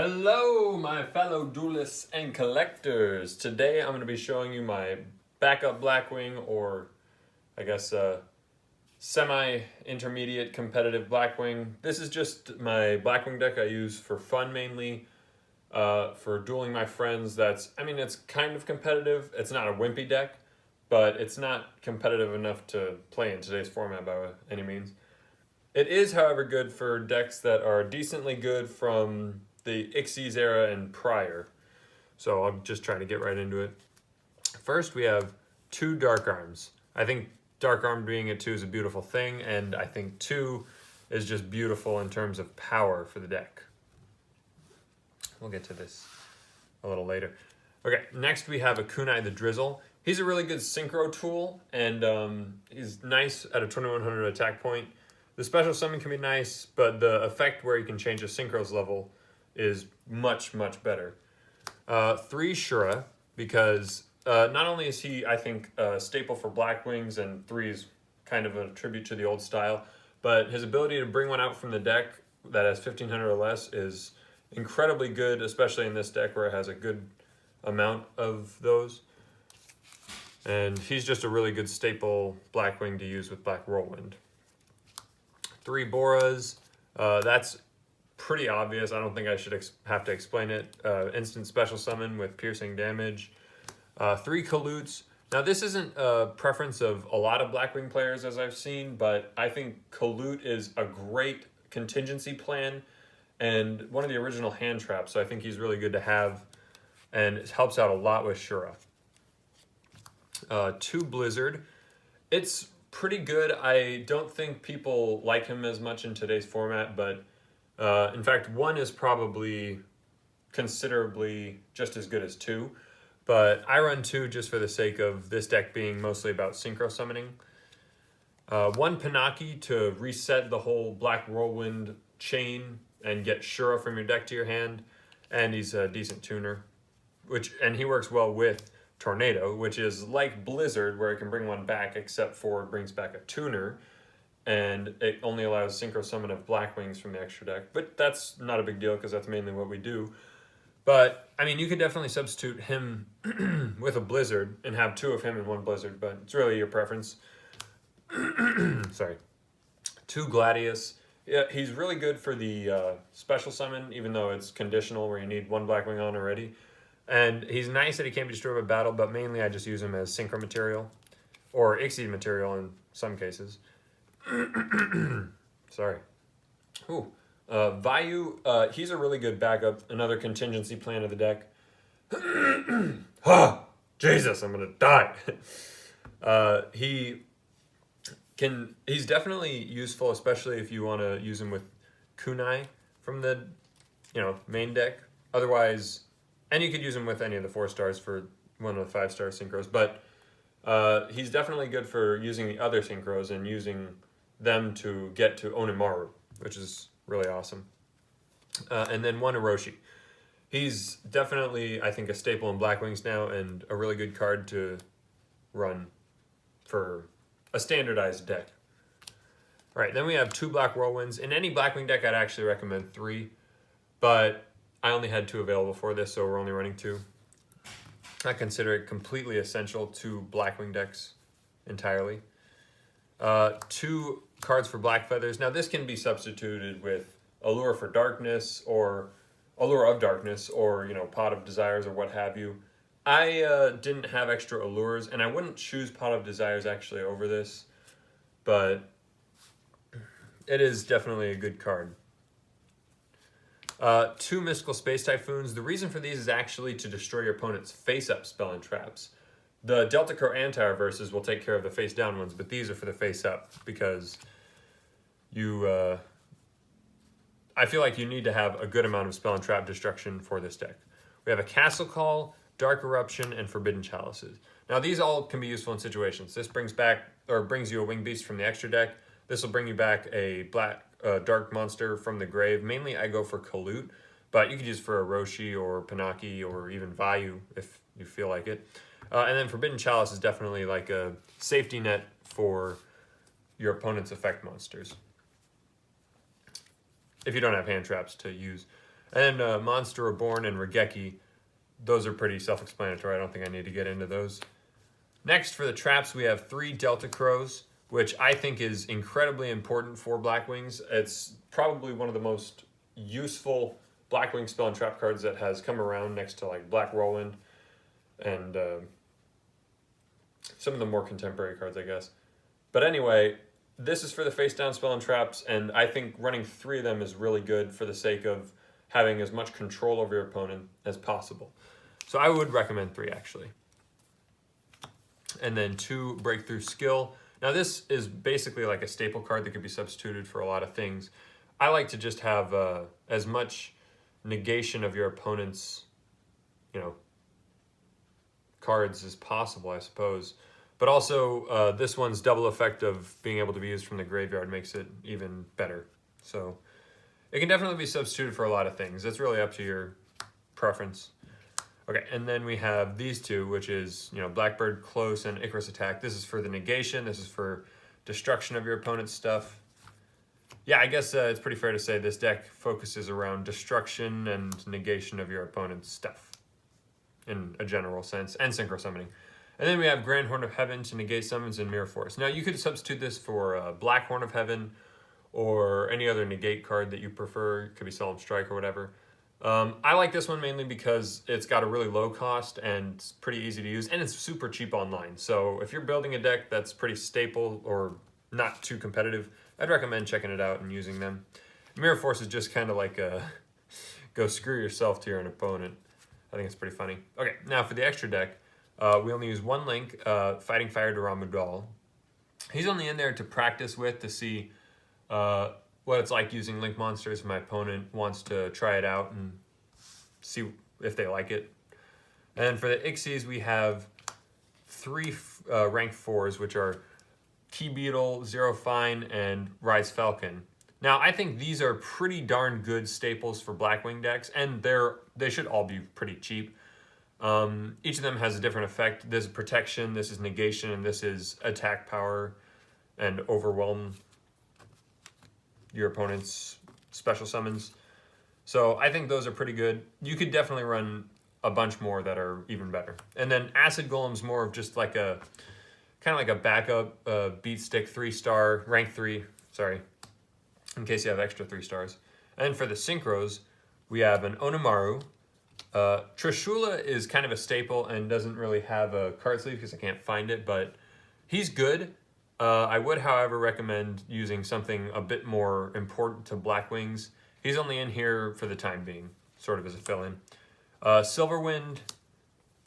Hello, my fellow duelists and collectors. Today I'm going to be showing you my backup Blackwing, or I guess semi-intermediate competitive Blackwing. This is just my Blackwing deck I use for fun mainly, for dueling my friends. It's kind of competitive. It's not a wimpy deck, but it's not competitive enough to play in today's format by any means. It is, however, good for decks that are decently good from the Xyz era and prior. So I'm just trying to get right into it. First, we have 2 Dark Arms. I think Dark Arm being a 2 is a beautiful thing, and I think 2 is just beautiful in terms of power for the deck. We'll get to this a little later. Okay, next we have a Kunai the Drizzle. He's a really good synchro tool, and he's nice at a 2100 attack point. The special summon can be nice, but the effect where you can change a synchro's level is much, much better. 3 Shura, because not only is he, I think, a staple for Blackwings, and 3 is kind of a tribute to the old style, but his ability to bring one out from the deck that has 1500 or less is incredibly good, especially in this deck where it has a good amount of those. And he's just a really good staple Blackwing to use with Black Whirlwind. 3 Boras, that's pretty obvious. I don't think I should have to explain it. Instant special summon with piercing damage. 3 Kalutes. Now this isn't a preference of a lot of Blackwing players as I've seen, but I think Kalute is a great contingency plan and one of the original hand traps, so I think he's really good to have, and it helps out a lot with Shura. 2 Blizzard. It's pretty good. I don't think people like him as much in today's format, but in fact, 1 is probably considerably just as good as 2, but I run 2 just for the sake of this deck being mostly about synchro summoning. 1 Pinaki to reset the whole Black Whirlwind chain and get Shura from your deck to your hand, and he's a decent tuner, and he works well with Tornado, which is like Blizzard, where it can bring one back, except for it brings back a tuner, and it only allows synchro summon of Blackwings from the extra deck. But that's not a big deal because that's mainly what we do. But I mean, you could definitely substitute him with a Blizzard and have 2 of him in 1 Blizzard, but it's really your preference. Sorry. 2 Gladius. Yeah, he's really good for the special summon, even though it's conditional where you need 1 Blackwing on already. And he's nice that he can't be destroyed by battle, but mainly I just use him as synchro material or Xyz material in some cases. Sorry. Ooh. Vayu, he's a really good backup, another contingency plan of the deck. Jesus, I'm gonna die. He's definitely useful, especially if you want to use him with Kunai from the main deck. Otherwise, and you could use him with any of the 4 stars for one of the 5-star synchros, but he's definitely good for using the other synchros and using them to get to Onimaru, which is really awesome. And then 1 Orochi. He's definitely, I think, a staple in Blackwings now and a really good card to run for a standardized deck. All right, then we have 2 Black Whirlwinds. In any Blackwing deck, I'd actually recommend 3, but I only had 2 available for this, so we're only running 2. I consider it completely essential to Blackwing decks entirely. 2 cards for Black Feathers. Now this can be substituted with Allure for Darkness or Allure of Darkness or Pot of Desires or what have you. I didn't have extra allures, and I wouldn't choose Pot of Desires actually over this, but it is definitely a good card. 2 Mystical Space Typhoons. The reason for these is actually to destroy your opponent's face-up spell and traps. The Delta Crow anti-reverses will take care of the face-down ones, but these are for the face-up because I feel like you need to have a good amount of spell and trap destruction for this deck. We have a Castle Call, Dark Eruption, and Forbidden Chalices. Now these all can be useful in situations. This brings you a Winged Beast from the extra deck. This will bring you back a dark monster from the grave. Mainly I go for Kalute, but you could use for Orochi or Pinaki or even Vayu if you feel like it. And then Forbidden Chalice is definitely like a safety net for your opponent's effect monsters, if you don't have hand traps to use. And then Monster Reborn and Regeki, those are pretty self-explanatory. I don't think I need to get into those. Next, for the traps, we have 3 Delta Crows, which I think is incredibly important for Blackwings. It's probably one of the most useful Blackwing spell and trap cards that has come around, next to like Black Roland and some of the more contemporary cards, I guess. But anyway, this is for the face down spell and traps, and I think running 3 of them is really good for the sake of having as much control over your opponent as possible. So I would recommend 3 actually. And then 2 Breakthrough Skill. Now this is basically like a staple card that could be substituted for a lot of things. I like to just have as much negation of your opponent's, cards as possible, I suppose. But also, this one's double effect of being able to be used from the graveyard makes it even better. So it can definitely be substituted for a lot of things. It's really up to your preference. Okay, and then we have these 2, which is, Blackbird Close and Icarus Attack. This is for the negation. This is for destruction of your opponent's stuff. Yeah, I guess it's pretty fair to say this deck focuses around destruction and negation of your opponent's stuff in a general sense, and Synchro Summoning. And then we have Grand Horn of Heaven to negate summons and Mirror Force. Now you could substitute this for Black Horn of Heaven or any other negate card that you prefer. It could be Solemn Strike or whatever. I like this one mainly because it's got a really low cost and it's pretty easy to use, and it's super cheap online. So if you're building a deck that's pretty staple or not too competitive, I'd recommend checking it out and using them. Mirror Force is just kind of like a go screw yourself to your own opponent. I think it's pretty funny. Okay, now for the extra deck, we only use 1 link, Fighting Fire Duramudal. He's only in there to practice with, to see what it's like using link monsters if my opponent wants to try it out and see if they like it. And for the Ixies, we have 3 rank 4s, which are Key Beetle, Zero Fine, and Rise Falcon. Now, I think these are pretty darn good staples for Blackwing decks, and they should all be pretty cheap. Each of them has a different effect. This is protection, this is negation, and this is attack power and overwhelm your opponent's special summons. So I think those are pretty good. You could definitely run a bunch more that are even better. And then Acid Golem's more of just like a kind of like a backup beat stick 3-star, rank 3, sorry, in case you have extra 3 stars. And then for the synchros, we have an Onimaru. Trishula is kind of a staple and doesn't really have a card sleeve because I can't find it, but he's good. I would, however, recommend using something a bit more important to Blackwings. He's only in here for the time being, sort of as a fill-in. Silverwind,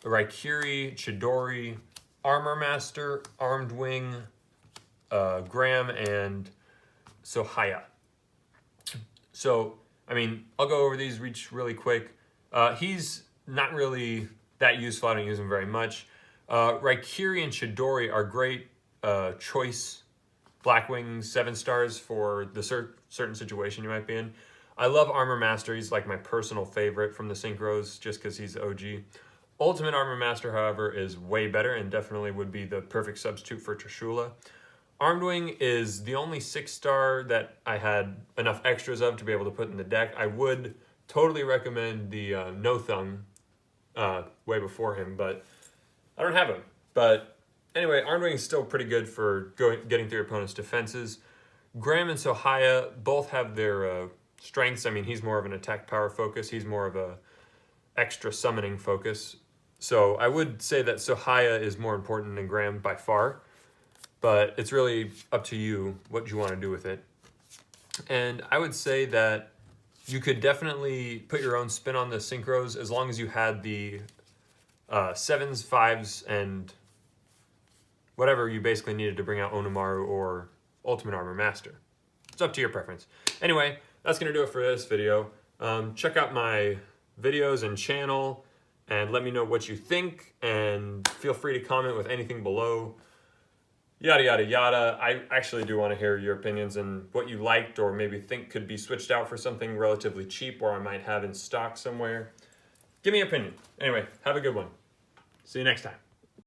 Raikiri, Chidori, Armor Master, Armed Wing, Graham, and Sohaya. So, I mean, I'll go over these really quick. He's not really that useful. I don't use him very much. Raikiri and Chidori are great choice Blackwing 7 stars for the certain situation you might be in. I love Armor Master. He's like my personal favorite from the Synchros just because he's OG. Ultimate Armor Master, however, is way better and definitely would be the perfect substitute for Trishula. Armed Wing is the only 6-star that I had enough extras of to be able to put in the deck. I would totally recommend the Nothung way before him, but I don't have him. But anyway, Armed Wing is still pretty good for getting through your opponent's defenses. Graham and Sohaya both have their strengths. I mean, he's more of an attack power focus. He's more of a extra summoning focus. So I would say that Sohaya is more important than Graham by far, but it's really up to you what you want to do with it. And I would say that you could definitely put your own spin on the synchros as long as you had the 7s, 5s, and whatever you basically needed to bring out Onimaru or Ultimate Armor Master. It's up to your preference. Anyway, that's going to do it for this video. Check out my videos and channel and let me know what you think, and feel free to comment with anything below. Yada, yada, yada. I actually do want to hear your opinions and what you liked or maybe think could be switched out for something relatively cheap or I might have in stock somewhere. Give me an opinion. Anyway, have a good one. See you next time.